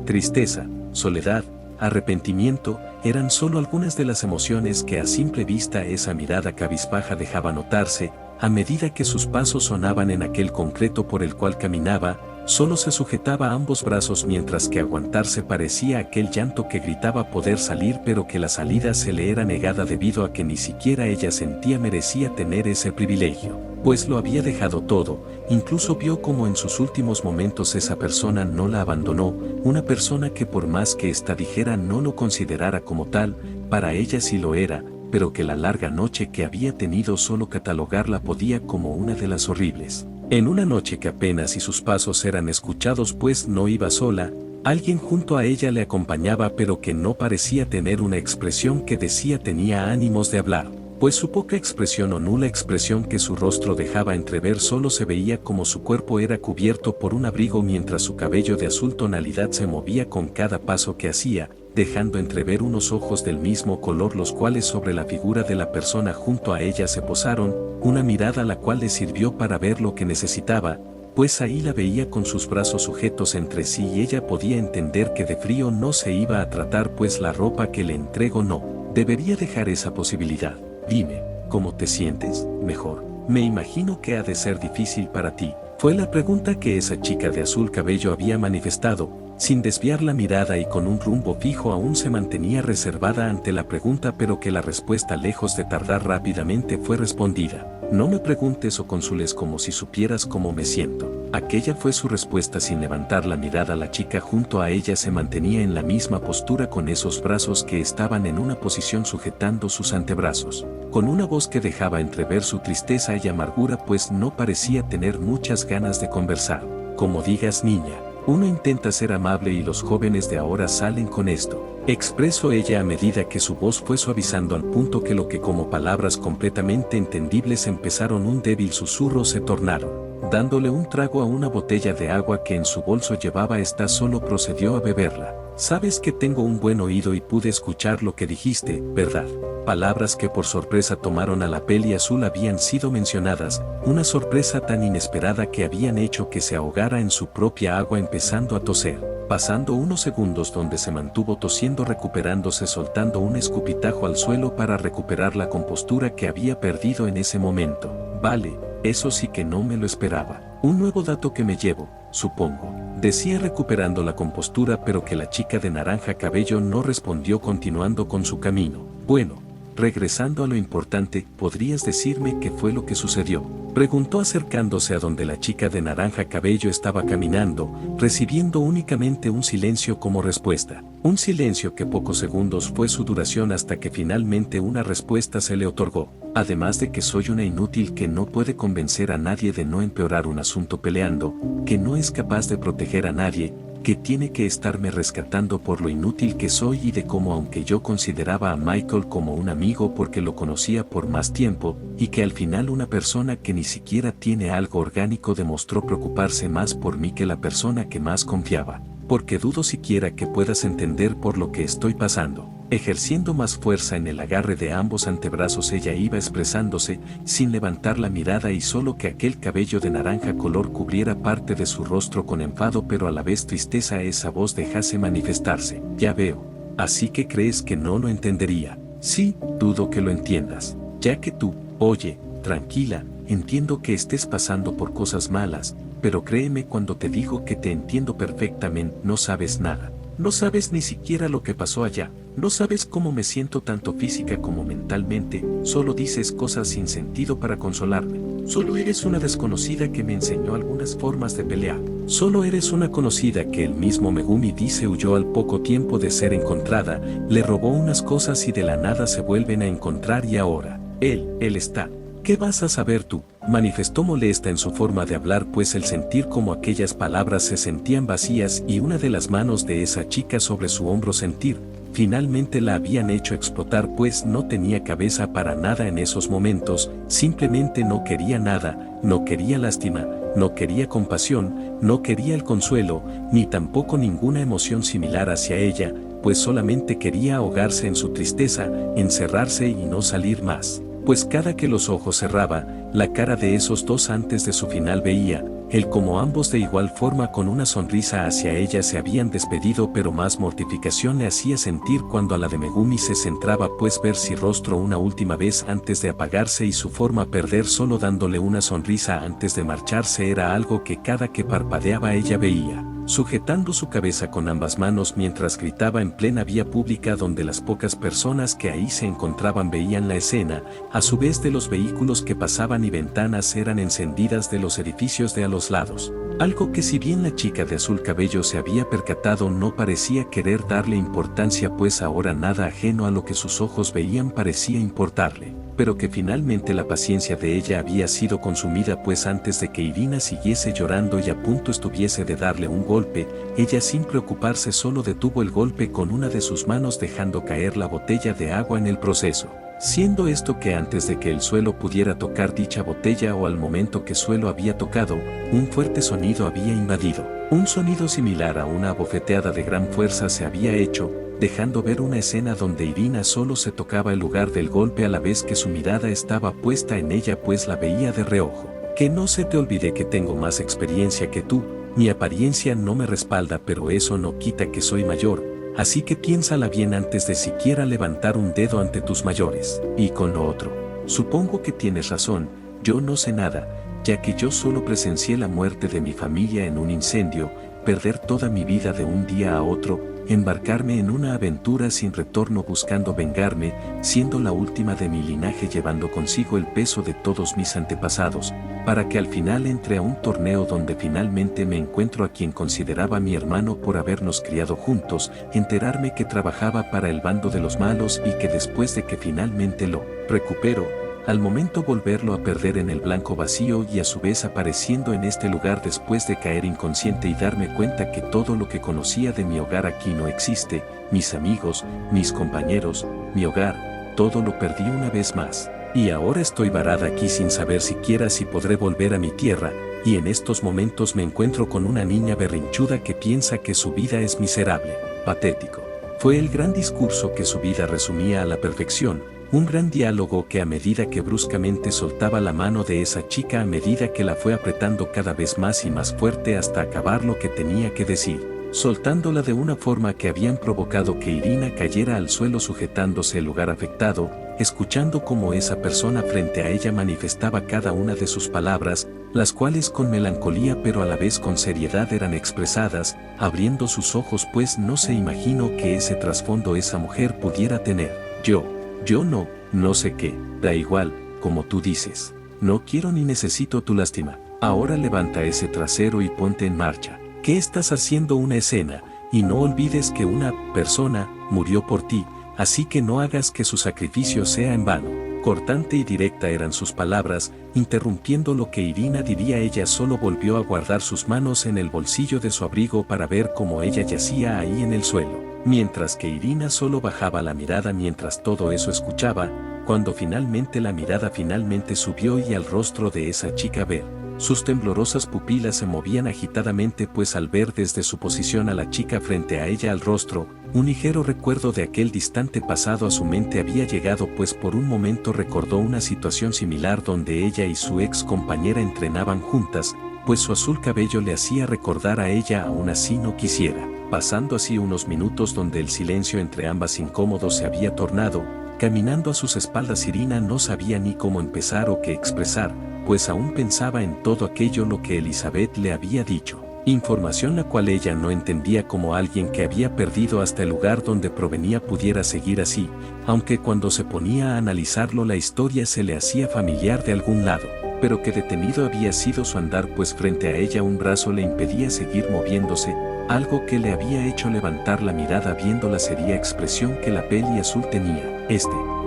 Tristeza, soledad, arrepentimiento, eran solo algunas de las emociones que a simple vista esa mirada cabizbaja dejaba notarse, a medida que sus pasos sonaban en aquel concreto por el cual caminaba. Solo se sujetaba ambos brazos mientras que aguantarse parecía aquel llanto que gritaba poder salir pero que la salida se le era negada debido a que ni siquiera ella sentía merecía tener ese privilegio, pues lo había dejado todo. Incluso vio como en sus últimos momentos esa persona no la abandonó, una persona que por más que ésta dijera no lo considerara como tal, para ella sí lo era, pero que la larga noche que había tenido solo catalogarla podía como una de las horribles. En una noche que apenas si sus pasos eran escuchados pues no iba sola, alguien junto a ella le acompañaba pero que no parecía tener una expresión que decía tenía ánimos de hablar, pues su poca expresión o nula expresión que su rostro dejaba entrever solo se veía como su cuerpo era cubierto por un abrigo mientras su cabello de azul tonalidad se movía con cada paso que hacía, dejando entrever unos ojos del mismo color los cuales sobre la figura de la persona junto a ella se posaron, una mirada la cual le sirvió para ver lo que necesitaba, pues ahí la veía con sus brazos sujetos entre sí y ella podía entender que de frío no se iba a tratar pues la ropa que le entregó no debería dejar esa posibilidad. Dime, ¿cómo te sientes? Mejor. Me imagino que ha de ser difícil para ti. Fue la pregunta que esa chica de azul cabello había manifestado, sin desviar la mirada y con un rumbo fijo aún se mantenía reservada ante la pregunta pero que la respuesta lejos de tardar rápidamente fue respondida. No me preguntes o consules como si supieras cómo me siento. Aquella fue su respuesta sin levantar la mirada. La chica junto a ella se mantenía en la misma postura con esos brazos que estaban en una posición sujetando sus antebrazos, con una voz que dejaba entrever su tristeza y amargura pues no parecía tener muchas ganas de conversar. Como digas niña, uno intenta ser amable y los jóvenes de ahora salen con esto, expresó ella a medida que su voz fue suavizando al punto que lo que como palabras completamente entendibles empezaron un débil susurro se tornaron. Dándole un trago a una botella de agua que en su bolso llevaba esta solo procedió a beberla. Sabes que tengo un buen oído y pude escuchar lo que dijiste, ¿verdad? Palabras que por sorpresa tomaron a la peli azul habían sido mencionadas, una sorpresa tan inesperada que habían hecho que se ahogara en su propia agua empezando a toser, pasando unos segundos donde se mantuvo tosiendo recuperándose soltando un escupitajo al suelo para recuperar la compostura que había perdido en ese momento. Vale, eso sí que no me lo esperaba. Un nuevo dato que me llevo, supongo, decía recuperando la compostura pero que la chica de naranja cabello no respondió continuando con su camino. Bueno, regresando a lo importante, ¿podrías decirme qué fue lo que sucedió? Preguntó acercándose a donde la chica de naranja cabello estaba caminando, recibiendo únicamente un silencio como respuesta. Un silencio que pocos segundos fue su duración hasta que finalmente una respuesta se le otorgó. Además de que soy una inútil que no puede convencer a nadie de no empeorar un asunto peleando, que no es capaz de proteger a nadie, que tiene que estarme rescatando por lo inútil que soy y de cómo aunque yo consideraba a Michael como un amigo porque lo conocía por más tiempo, y que al final una persona que ni siquiera tiene algo orgánico demostró preocuparse más por mí que la persona que más confiaba, porque dudo siquiera que puedas entender por lo que estoy pasando. Ejerciendo más fuerza en el agarre de ambos antebrazos ella iba expresándose, sin levantar la mirada y solo que aquel cabello de naranja color cubriera parte de su rostro con enfado pero a la vez tristeza esa voz dejase manifestarse. Ya veo. Así que crees que no lo entendería. Sí, dudo que lo entiendas. Ya que tú, oye, tranquila, entiendo que estés pasando por cosas malas, pero créeme cuando te digo que te entiendo perfectamente, no sabes nada. No sabes ni siquiera lo que pasó allá, no sabes cómo me siento tanto física como mentalmente, solo dices cosas sin sentido para consolarme. Solo eres una desconocida que me enseñó algunas formas de pelear. Solo eres una conocida que el mismo Megumi dice huyó al poco tiempo de ser encontrada, le robó unas cosas y de la nada se vuelven a encontrar y ahora, él está. ¿Qué vas a saber tú? Manifestó molesta en su forma de hablar pues el sentir como aquellas palabras se sentían vacías y una de las manos de esa chica sobre su hombro sentir, finalmente la habían hecho explotar pues no tenía cabeza para nada en esos momentos, simplemente no quería nada, no quería lástima, no quería compasión, No quería el consuelo, ni tampoco ninguna emoción similar hacia ella, pues solamente quería ahogarse en su tristeza, encerrarse y no salir más. Pues cada que los ojos cerraba, la cara de esos dos antes de su final veía, él como ambos de igual forma con una sonrisa hacia ella se habían despedido, pero más mortificación le hacía sentir cuando a la de Megumi se centraba pues ver si rostro una última vez antes de apagarse y su forma perder solo dándole una sonrisa antes de marcharse era algo que cada que parpadeaba ella veía, sujetando su cabeza con ambas manos mientras gritaba en plena vía pública donde las pocas personas que ahí se encontraban veían la escena, a su vez de los vehículos que pasaban y ventanas eran encendidas de los edificios de a los lados. Algo que si bien la chica de azul cabello se había percatado no parecía querer darle importancia pues ahora nada ajeno a lo que sus ojos veían parecía importarle, pero que finalmente la paciencia de ella había sido consumida pues antes de que Irina siguiese llorando y a punto estuviese de darle un golpe, ella sin preocuparse solo detuvo el golpe con una de sus manos dejando caer la botella de agua en el proceso. Siendo esto que antes de que el suelo pudiera tocar dicha botella o al momento que suelo había tocado, un fuerte sonido había invadido. Un sonido similar a una abofeteada de gran fuerza se había hecho, dejando ver una escena donde Irina solo se tocaba el lugar del golpe a la vez que su mirada estaba puesta en ella pues la veía de reojo. Que no se te olvide que tengo más experiencia que tú, mi apariencia no me respalda pero eso no quita que soy mayor. Así que piénsala bien antes de siquiera levantar un dedo ante tus mayores. Y con lo otro, supongo que tienes razón, yo no sé nada, ya que yo solo presencié la muerte de mi familia en un incendio, perder toda mi vida de un día a otro, embarcarme en una aventura sin retorno buscando vengarme, siendo la última de mi linaje llevando consigo el peso de todos mis antepasados, para que al final entre a un torneo donde finalmente me encuentro a quien consideraba mi hermano por habernos criado juntos, enterarme que trabajaba para el bando de los malos y que después de que finalmente lo recupero, al momento volverlo a perder en el blanco vacío y a su vez apareciendo en este lugar después de caer inconsciente y darme cuenta que todo lo que conocía de mi hogar aquí no existe, mis amigos, mis compañeros, mi hogar, todo lo perdí una vez más. Y ahora estoy varada aquí sin saber siquiera si podré volver a mi tierra, y en estos momentos me encuentro con una niña berrinchuda que piensa que su vida es miserable, patético. Fue el gran discurso que su vida resumía a la perfección, un gran diálogo que a medida que bruscamente soltaba la mano de esa chica a medida que la fue apretando cada vez más y más fuerte hasta acabar lo que tenía que decir, soltándola de una forma que habían provocado que Irina cayera al suelo sujetándose el lugar afectado, escuchando cómo esa persona frente a ella manifestaba cada una de sus palabras, las cuales con melancolía pero a la vez con seriedad eran expresadas, abriendo sus ojos pues no se imaginó que ese trasfondo esa mujer pudiera tener. Yo no sé qué, da igual, como tú dices. No quiero ni necesito tu lástima. Ahora levanta ese trasero y ponte en marcha. ¿Qué estás haciendo una escena? Y no olvides que una persona murió por ti, así que no hagas que su sacrificio sea en vano. Cortante y directa eran sus palabras, interrumpiendo lo que Irina diría. Ella solo volvió a guardar sus manos en el bolsillo de su abrigo para ver cómo ella yacía ahí en el suelo. Mientras que Irina solo bajaba la mirada mientras todo eso escuchaba, cuando finalmente la mirada finalmente subió y al rostro de esa chica ver, sus temblorosas pupilas se movían agitadamente pues al ver desde su posición a la chica frente a ella al rostro, un ligero recuerdo de aquel distante pasado a su mente había llegado pues por un momento recordó una situación similar donde ella y su ex compañera entrenaban juntas, pues su azul cabello le hacía recordar a ella aún así no quisiera. Pasando así unos minutos donde el silencio entre ambas incómodo se había tornado, caminando a sus espaldas Irina no sabía ni cómo empezar o qué expresar, pues aún pensaba en todo aquello lo que Elizabeth le había dicho. Información la cual ella no entendía como alguien que había perdido hasta el lugar donde provenía pudiera seguir así, aunque cuando se ponía a analizarlo la historia se le hacía familiar de algún lado, pero que detenido había sido su andar pues frente a ella un brazo le impedía seguir moviéndose, algo que le había hecho levantar la mirada viendo la seria expresión que la peli azul tenía.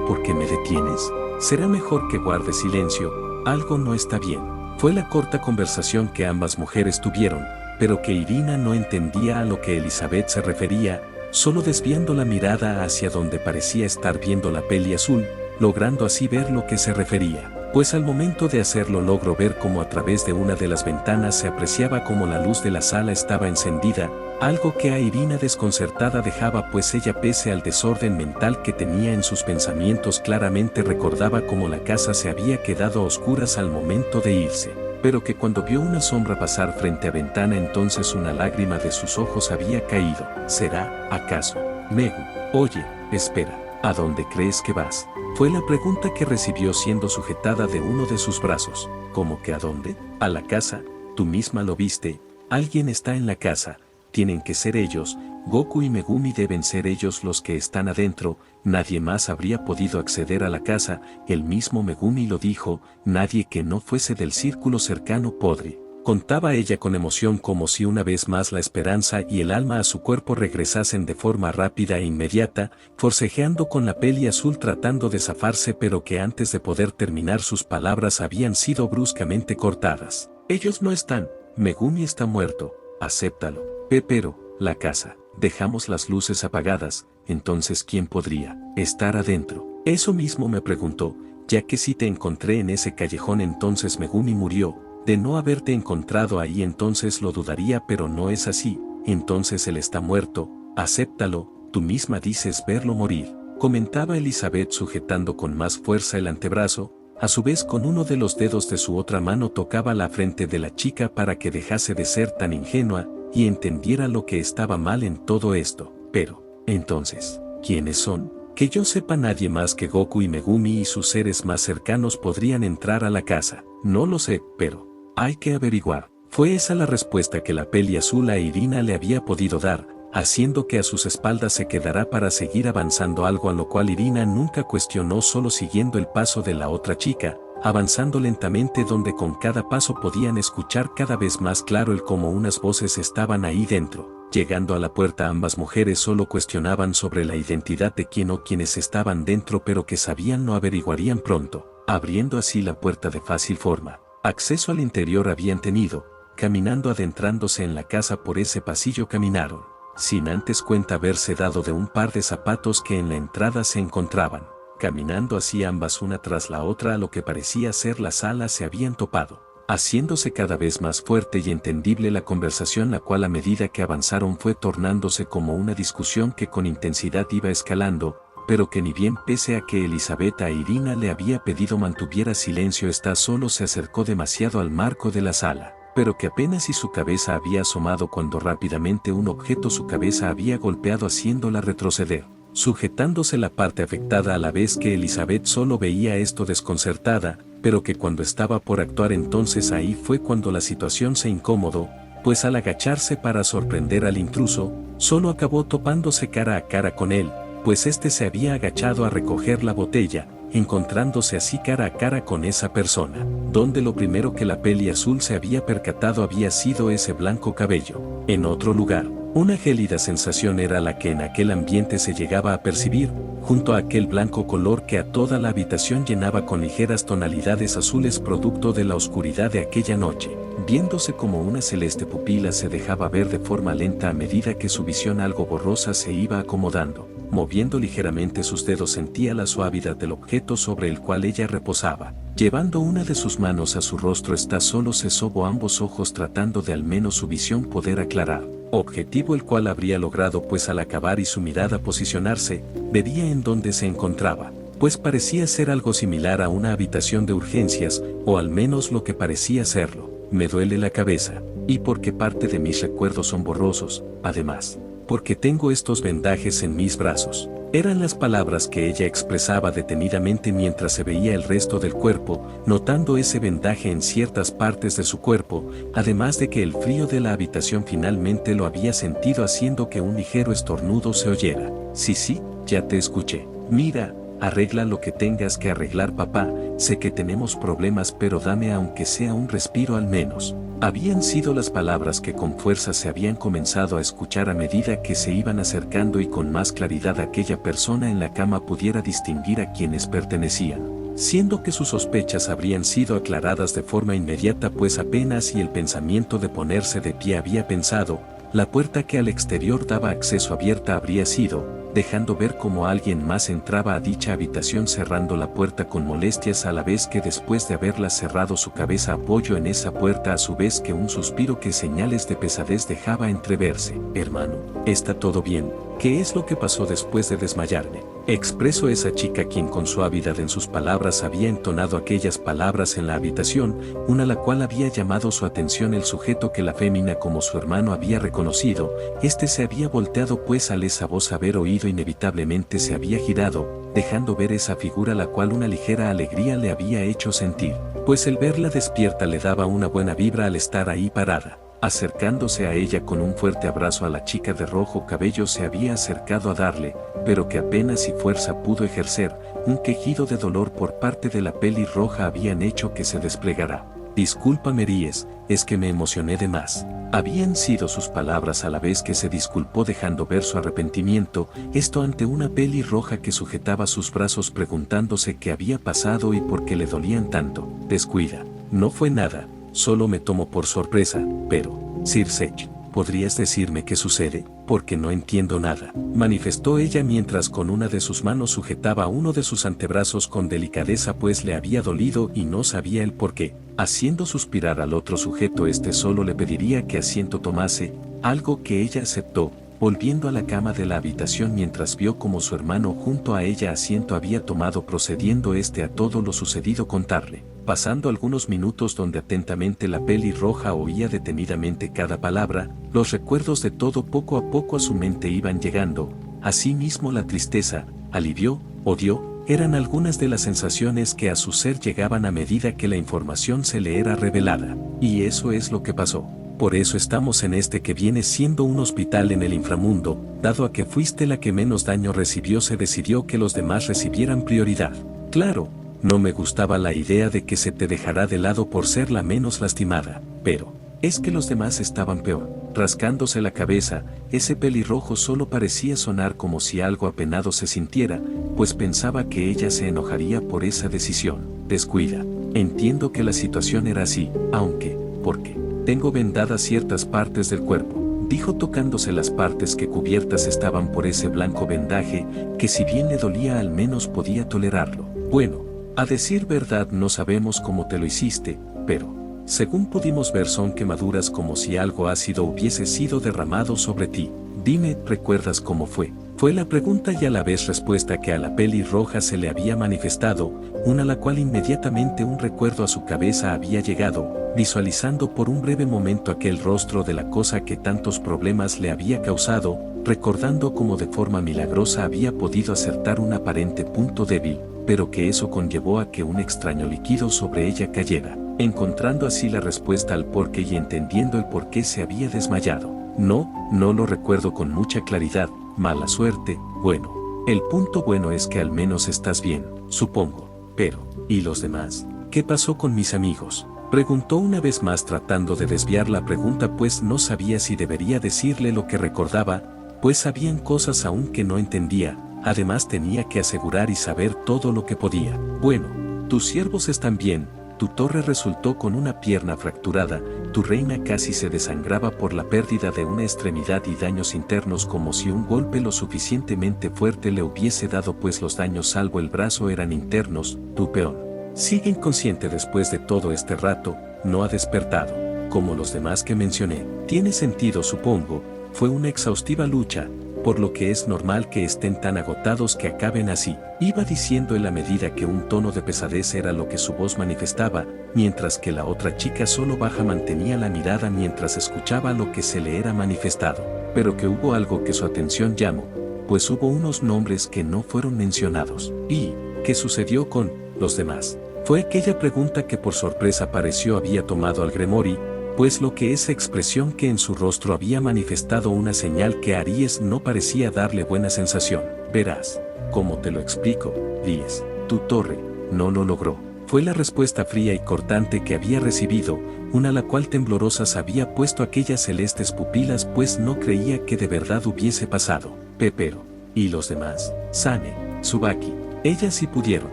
¿Por qué me detienes? Será mejor que guarde silencio, algo no está bien. Fue la corta conversación que ambas mujeres tuvieron, pero que Irina no entendía a lo que Elizabeth se refería, solo desviando la mirada hacia donde parecía estar viendo la peli azul, logrando así ver lo que se refería. pues al momento de hacerlo logró ver como a través de una de las ventanas se apreciaba como la luz de la sala estaba encendida, algo que a Irina desconcertada dejaba, pues ella, pese al desorden mental que tenía en sus pensamientos, claramente recordaba cómo la casa se había quedado a oscuras al momento de irse, pero que cuando vio una sombra pasar frente a ventana entonces una lágrima de sus ojos había caído. ¿Será, acaso, Megu? Oye, espera, ¿a dónde crees que vas? Fue la pregunta que recibió siendo sujetada de uno de sus brazos. ¿Cómo que a dónde? A la casa, tú misma lo viste, alguien está en la casa, tienen que ser ellos, Goku y Megumi deben ser ellos los que están adentro, nadie más habría podido acceder a la casa, el mismo Megumi lo dijo, nadie que no fuese del círculo cercano podría. Contaba ella con emoción, como si una vez más la esperanza y el alma a su cuerpo regresasen de forma rápida e inmediata, forcejeando con la peli azul tratando de zafarse, pero que antes de poder terminar sus palabras habían sido bruscamente cortadas. Ellos no están, Megumi está muerto, acéptalo. Pero, la casa, dejamos las luces apagadas, entonces ¿quién podría estar adentro? Eso mismo me preguntó, ya que si te encontré en ese callejón entonces Megumi murió. De no haberte encontrado ahí entonces lo dudaría, pero no es así, entonces él está muerto, acéptalo, tú misma dices verlo morir, comentaba Elizabeth sujetando con más fuerza el antebrazo, a su vez con uno de los dedos de su otra mano tocaba la frente de la chica para que dejase de ser tan ingenua y entendiera lo que estaba mal en todo esto. Pero, entonces, ¿quiénes son? Que yo sepa, nadie más que Goku y Megumi y sus seres más cercanos podrían entrar a la casa. No lo sé, pero hay que averiguar. Fue esa la respuesta que la peli azul a Irina le había podido dar, haciendo que a sus espaldas se quedara para seguir avanzando, algo a lo cual Irina nunca cuestionó, solo siguiendo el paso de la otra chica, avanzando lentamente, donde con cada paso podían escuchar cada vez más claro el cómo unas voces estaban ahí dentro. Llegando a la puerta, ambas mujeres solo cuestionaban sobre la identidad de quién o quienes estaban dentro, pero que sabían no averiguarían pronto, abriendo así la puerta de fácil forma. Acceso al interior habían tenido, caminando adentrándose en la casa por ese pasillo caminaron, sin antes cuenta haberse dado de un par de zapatos que en la entrada se encontraban. Caminando así ambas una tras la otra a lo que parecía ser la sala se habían topado, haciéndose cada vez más fuerte y entendible la conversación, la cual a medida que avanzaron fue tornándose como una discusión que con intensidad iba escalando, pero que ni bien pese a que Elizabeth a Irina le había pedido mantuviera silencio, ésta solo se acercó demasiado al marco de la sala, pero que apenas si su cabeza había asomado cuando rápidamente un objeto su cabeza había golpeado haciéndola retroceder, sujetándose la parte afectada, a la vez que Elizabeth solo veía esto desconcertada, pero que cuando estaba por actuar entonces ahí fue cuando la situación se incomodó, pues al agacharse para sorprender al intruso, solo acabó topándose cara a cara con él, pues este se había agachado a recoger la botella, encontrándose así cara a cara con esa persona, donde lo primero que la peli azul se había percatado había sido ese blanco cabello. En otro lugar, una gélida sensación era la que en aquel ambiente se llegaba a percibir, junto a aquel blanco color que a toda la habitación llenaba con ligeras tonalidades azules producto de la oscuridad de aquella noche, viéndose como una celeste pupila se dejaba ver de forma lenta a medida que su visión algo borrosa se iba acomodando. Moviendo ligeramente sus dedos sentía la suavidad del objeto sobre el cual ella reposaba. Llevando una de sus manos a su rostro, ésta solo se sobó ambos ojos tratando de al menos su visión poder aclarar, objetivo el cual habría logrado, pues al acabar y su mirada posicionarse, vería en dónde se encontraba, pues parecía ser algo similar a una habitación de urgencias, o al menos lo que parecía serlo. Me duele la cabeza, y porque parte de mis recuerdos son borrosos, además, porque tengo estos vendajes en mis brazos. Eran las palabras que ella expresaba detenidamente mientras se veía el resto del cuerpo, notando ese vendaje en ciertas partes de su cuerpo, además de que el frío de la habitación finalmente lo había sentido, haciendo que un ligero estornudo se oyera. Sí, ya te escuché. Mira, arregla lo que tengas que arreglar, papá, sé que tenemos problemas, pero dame aunque sea un respiro al menos. Habían sido las palabras que con fuerza se habían comenzado a escuchar a medida que se iban acercando, y con más claridad aquella persona en la cama pudiera distinguir a quienes pertenecían, siendo que sus sospechas habrían sido aclaradas de forma inmediata, pues apenas si el pensamiento de ponerse de pie había pensado, la puerta que al exterior daba acceso abierta habría sido, dejando ver cómo alguien más entraba a dicha habitación cerrando la puerta con molestias, a la vez que después de haberla cerrado su cabeza apoyó en esa puerta, a su vez que un suspiro que señales de pesadez dejaba entreverse. Hermano, ¿está todo bien? ¿Qué es lo que pasó después de desmayarme? Expresó esa chica, quien con suavidad en sus palabras había entonado aquellas palabras en la habitación, una la cual había llamado su atención el sujeto que la fémina como su hermano había reconocido. Este se había volteado, pues al esa voz haber oído inevitablemente se había girado, dejando ver esa figura la cual una ligera alegría le había hecho sentir, pues el verla despierta le daba una buena vibra al estar ahí parada. Acercándose a ella con un fuerte abrazo, a la chica de rojo cabello se había acercado a darle, pero que apenas y fuerza pudo ejercer, un quejido de dolor por parte de la pelirroja habían hecho que se desplegara. Disculpa, Meries, es que me emocioné de más. Habían sido sus palabras a la vez que se disculpó, dejando ver su arrepentimiento, esto ante una pelirroja que sujetaba sus brazos preguntándose qué había pasado y por qué le dolían tanto. Descuida, no fue nada. Solo me tomó por sorpresa, pero, Sir Sech, ¿podrías decirme qué sucede? Porque no entiendo nada, manifestó ella mientras con una de sus manos sujetaba uno de sus antebrazos con delicadeza, pues le había dolido y no sabía el por qué. Haciendo suspirar al otro sujeto, este solo le pediría que asiento tomase, algo que ella aceptó, volviendo a la cama de la habitación mientras vio como su hermano junto a ella asiento había tomado, procediendo a todo lo sucedido contarle. Pasando algunos minutos donde atentamente la pelirroja oía detenidamente cada palabra, los recuerdos de todo poco a poco a su mente iban llegando, asimismo la tristeza, alivio, odio, eran algunas de las sensaciones que a su ser llegaban a medida que la información se le era revelada. Y eso es lo que pasó. Por eso estamos en este que viene siendo un hospital en el inframundo, dado a que fuiste la que menos daño recibió, se decidió que los demás recibieran prioridad. Claro, no me gustaba la idea de que se te dejará de lado por ser la menos lastimada, pero es que los demás estaban peor. Rascándose la cabeza, ese pelirrojo solo parecía sonar como si algo apenado se sintiera, pues pensaba que ella se enojaría por esa decisión. Descuida, entiendo que la situación era así, aunque, porque tengo vendadas ciertas partes del cuerpo, dijo tocándose las partes que cubiertas estaban por ese blanco vendaje, que si bien le dolía al menos podía tolerarlo. Bueno, a decir verdad no sabemos cómo te lo hiciste, pero, según pudimos ver, son quemaduras como si algo ácido hubiese sido derramado sobre ti. Dime, ¿recuerdas cómo fue? Fue la pregunta y a la vez respuesta que a la pelirroja se le había manifestado, una la cual inmediatamente un recuerdo a su cabeza había llegado, visualizando por un breve momento aquel rostro de la cosa que tantos problemas le había causado, recordando cómo de forma milagrosa había podido acertar un aparente punto débil, pero que eso conllevó a que un extraño líquido sobre ella cayera, encontrando así la respuesta al porqué y entendiendo el por qué se había desmayado. No lo recuerdo con mucha claridad, mala suerte. Bueno, el punto bueno es que al menos estás bien, supongo. Pero, ¿y los demás? ¿Qué pasó con mis amigos? Preguntó una vez más tratando de desviar la pregunta, pues no sabía si debería decirle lo que recordaba, pues habían cosas aún que no entendía. Además tenía que asegurar y saber todo lo que podía. Bueno, tus siervos están bien, tu torre resultó con una pierna fracturada, tu reina casi se desangraba por la pérdida de una extremidad y daños internos como si un golpe lo suficientemente fuerte le hubiese dado, pues los daños salvo el brazo eran internos. Tu peón sigue inconsciente después de todo este rato, no ha despertado, como los demás que mencioné. Tiene sentido, supongo, fue una exhaustiva lucha, por lo que es normal que estén tan agotados que acaben así, iba diciendo él a medida que un tono de pesadez era lo que su voz manifestaba, mientras que la otra chica solo baja mantenía la mirada mientras escuchaba lo que se le era manifestado, pero que hubo algo que su atención llamó, pues hubo unos nombres que no fueron mencionados. ¿Y qué sucedió con los demás? Fue aquella pregunta que por sorpresa pareció había tomado al Gremori, pues lo que esa expresión que en su rostro había manifestado una señal que a Aries no parecía darle buena sensación. Verás, ¿cómo te lo explico, Aries? Tu torre no lo logró. Fue la respuesta fría y cortante que había recibido, una la cual temblorosas había puesto aquellas celestes pupilas, pues no creía que de verdad hubiese pasado. Pero, ¿y los demás? Sane, Tsubaki, ellas sí pudieron,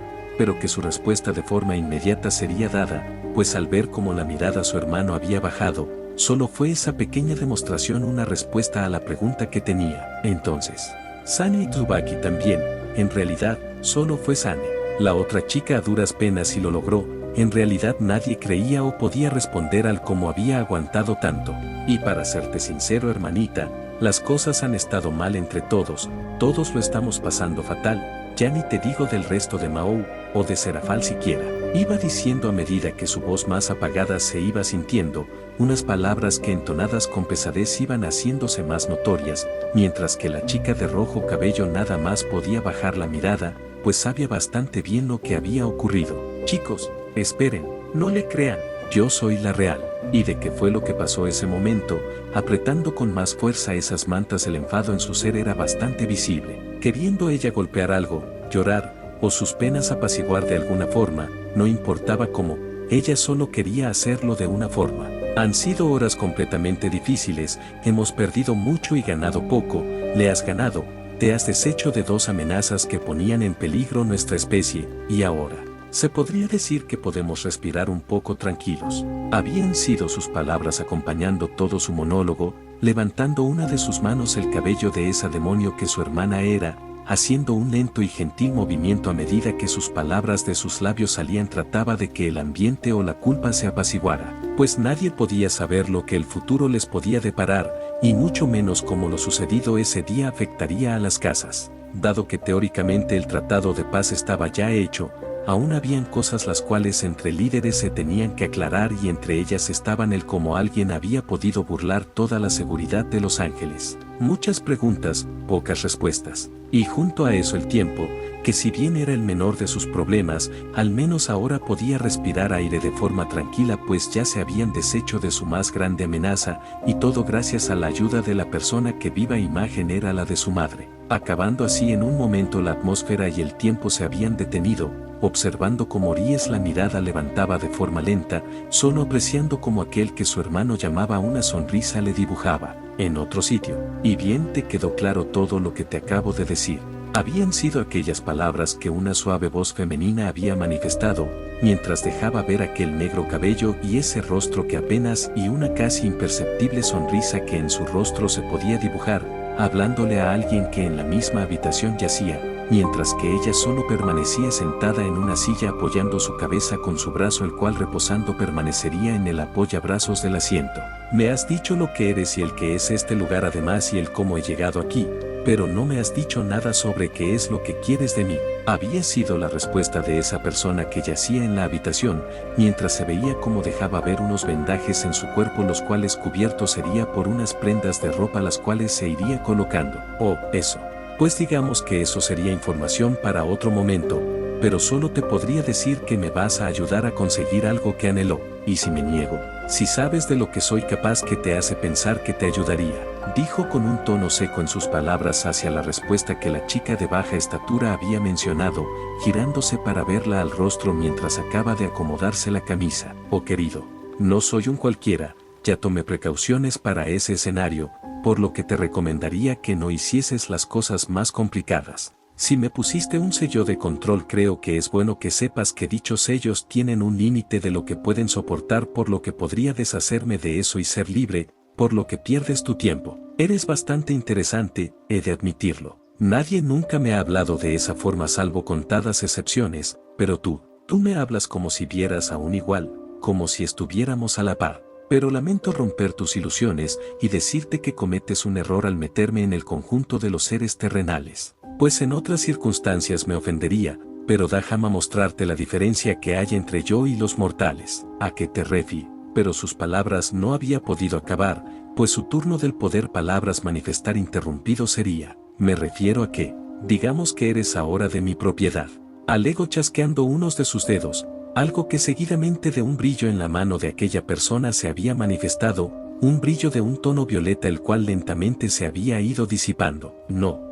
pero que su respuesta de forma inmediata sería dada, pues al ver cómo la mirada a su hermano había bajado, solo fue esa pequeña demostración una respuesta a la pregunta que tenía. Entonces, Sane y Tsubaki también, en realidad, solo fue Sane. La otra chica a duras penas sí lo logró, en realidad nadie creía o podía responder al cómo había aguantado tanto. Y para serte sincero hermanita, las cosas han estado mal entre todos lo estamos pasando fatal, ya ni te digo del resto de Mao, o de Serafal siquiera. Iba diciendo a medida que su voz más apagada se iba sintiendo, unas palabras que entonadas con pesadez iban haciéndose más notorias, mientras que la chica de rojo cabello nada más podía bajar la mirada, pues sabía bastante bien lo que había ocurrido. Chicos, esperen, no le crean, yo soy la real. ¿Y de qué fue lo que pasó ese momento? Apretando con más fuerza esas mantas, el enfado en su ser era bastante visible. Queriendo ella golpear algo, llorar, o sus penas apaciguar de alguna forma, no importaba cómo, ella solo quería hacerlo de una forma. Han sido horas completamente difíciles, hemos perdido mucho y ganado poco, le has ganado, te has deshecho de 2 amenazas que ponían en peligro nuestra especie, y ahora, se podría decir que podemos respirar un poco tranquilos. Habían sido sus palabras acompañando todo su monólogo, levantando una de sus manos el cabello de esa demonio que su hermana era, haciendo un lento y gentil movimiento a medida que sus palabras de sus labios salían. Trataba de que el ambiente o la culpa se apaciguara, pues nadie podía saber lo que el futuro les podía deparar, y mucho menos cómo lo sucedido ese día afectaría a las casas. Dado que teóricamente el tratado de paz estaba ya hecho, aún habían cosas las cuales entre líderes se tenían que aclarar, y entre ellas estaban el cómo alguien había podido burlar toda la seguridad de Los Ángeles. Muchas preguntas, pocas respuestas. Y junto a eso el tiempo, que si bien era el menor de sus problemas, al menos ahora podía respirar aire de forma tranquila, pues ya se habían deshecho de su más grande amenaza, y todo gracias a la ayuda de la persona que viva imagen era la de su madre. Acabando así en un momento la atmósfera y el tiempo se habían detenido, observando cómo Ries la mirada levantaba de forma lenta, solo apreciando como aquel que su hermano llamaba una sonrisa le dibujaba en otro sitio. Y bien te quedó claro todo lo que te acabo de decir. Habían sido aquellas palabras que una suave voz femenina había manifestado, mientras dejaba ver aquel negro cabello y ese rostro que apenas, y una casi imperceptible sonrisa que en su rostro se podía dibujar, hablándole a alguien que en la misma habitación yacía, mientras que ella solo permanecía sentada en una silla apoyando su cabeza con su brazo, el cual reposando permanecería en el apoyabrazos del asiento. Me has dicho lo que eres y el que es este lugar además y el cómo he llegado aquí, pero no me has dicho nada sobre qué es lo que quieres de mí. Había sido la respuesta de esa persona que yacía en la habitación, mientras se veía cómo dejaba ver unos vendajes en su cuerpo, los cuales cubiertos sería por unas prendas de ropa las cuales se iría colocando. Oh, eso. Pues digamos que eso sería información para otro momento, pero solo te podría decir que me vas a ayudar a conseguir algo que anheló. Y si me niego, si sabes de lo que soy capaz, ¿qué te hace pensar que te ayudaría? Dijo con un tono seco en sus palabras hacia la respuesta que la chica de baja estatura había mencionado, girándose para verla al rostro mientras acaba de acomodarse la camisa. Oh querido, no soy un cualquiera, ya tomé precauciones para ese escenario, por lo que te recomendaría que no hicieses las cosas más complicadas. Si me pusiste un sello de control, creo que es bueno que sepas que dichos sellos tienen un límite de lo que pueden soportar, por lo que podría deshacerme de eso y ser libre, por lo que pierdes tu tiempo. Eres bastante interesante, he de admitirlo. Nadie nunca me ha hablado de esa forma salvo contadas excepciones, pero tú me hablas como si vieras a un igual, como si estuviéramos a la par. Pero lamento romper tus ilusiones y decirte que cometes un error al meterme en el conjunto de los seres terrenales. Pues en otras circunstancias me ofendería, pero déjame mostrarte la diferencia que hay entre yo y los mortales. ¿A qué te refieres? Pero sus palabras no había podido acabar, pues su turno del poder palabras manifestar interrumpido sería. Me refiero a que, digamos que eres ahora de mi propiedad. Alegó chasqueando unos de sus dedos, algo que seguidamente de un brillo en la mano de aquella persona se había manifestado, un brillo de un tono violeta el cual lentamente se había ido disipando. No,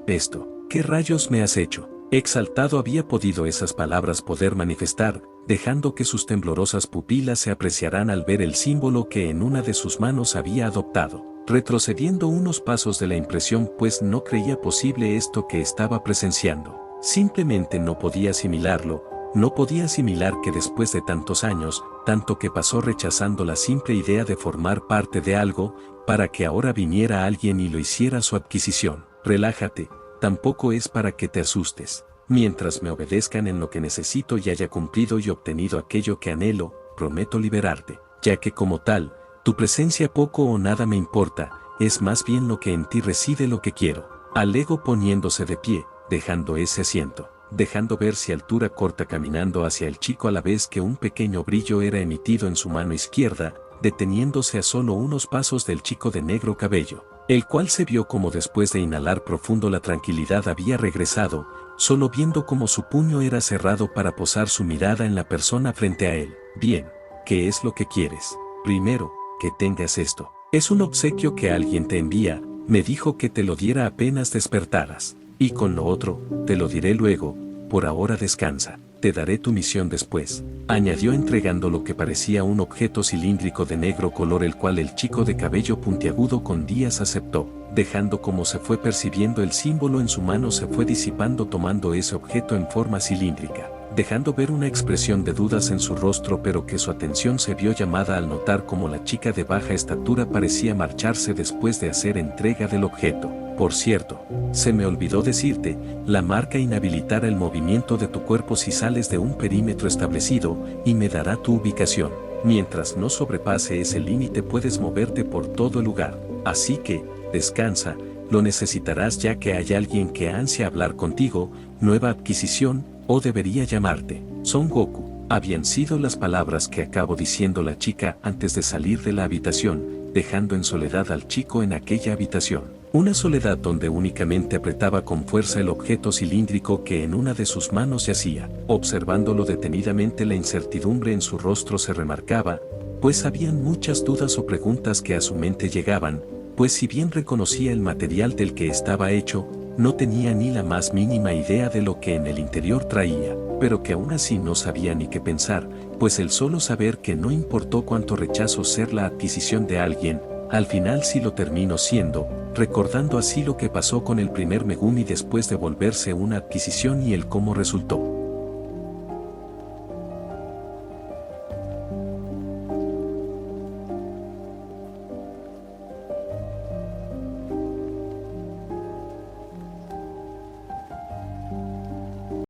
esto, ¿qué rayos me has hecho? Exaltado había podido esas palabras poder manifestar, dejando que sus temblorosas pupilas se apreciaran al ver el símbolo que en una de sus manos había adoptado, retrocediendo unos pasos de la impresión, pues no creía posible esto que estaba presenciando. Simplemente no podía asimilarlo. No podía asimilar que después de tantos años, tanto que pasó rechazando la simple idea de formar parte de algo, para que ahora viniera alguien y lo hiciera su adquisición. relájate, tampoco es para que te asustes. Mientras me obedezcan en lo que necesito y haya cumplido y obtenido aquello que anhelo, prometo liberarte, ya que como tal, tu presencia poco o nada me importa, es más bien lo que en ti reside lo que quiero. Alegó poniéndose de pie, dejando ese asiento, dejando ver si altura corta caminando hacia el chico a la vez que un pequeño brillo era emitido en su mano izquierda, deteniéndose a solo unos pasos del chico de negro cabello, el cual se vio como después de inhalar profundo la tranquilidad había regresado, solo viendo cómo su puño era cerrado para posar su mirada en la persona frente a él. Bien, ¿qué es lo que quieres? Primero, que tengas esto. Es un obsequio que alguien te envía, me dijo que te lo diera apenas despertaras. Y con lo otro, te lo diré luego, por ahora descansa, te daré tu misión después, añadió entregando lo que parecía un objeto cilíndrico de negro color el cual el chico de cabello puntiagudo con días aceptó, dejando como se fue percibiendo el símbolo en su mano se fue disipando tomando ese objeto en forma cilíndrica, dejando ver una expresión de dudas en su rostro pero que su atención se vio llamada al notar como la chica de baja estatura parecía marcharse después de hacer entrega del objeto. Por cierto, se me olvidó decirte, la marca inhabilitará el movimiento de tu cuerpo si sales de un perímetro establecido y me dará tu ubicación. Mientras no sobrepase ese límite puedes moverte por todo el lugar. Así que, descansa, lo necesitarás ya que hay alguien que ansia hablar contigo, nueva adquisición, o debería llamarte Son Goku. Habían sido las palabras que acabó diciendo la chica antes de salir de la habitación, dejando en soledad al chico en aquella habitación. Una soledad donde únicamente apretaba con fuerza el objeto cilíndrico que en una de sus manos yacía. Observándolo detenidamente la incertidumbre en su rostro se remarcaba, pues habían muchas dudas o preguntas que a su mente llegaban, pues si bien reconocía el material del que estaba hecho, no tenía ni la más mínima idea de lo que en el interior traía, pero que aún así no sabía ni qué pensar, pues el solo saber que no importó cuánto rechazo ser la adquisición de alguien, al final sí lo terminó siendo, recordando así lo que pasó con el primer Megumi después de volverse una adquisición y el cómo resultó.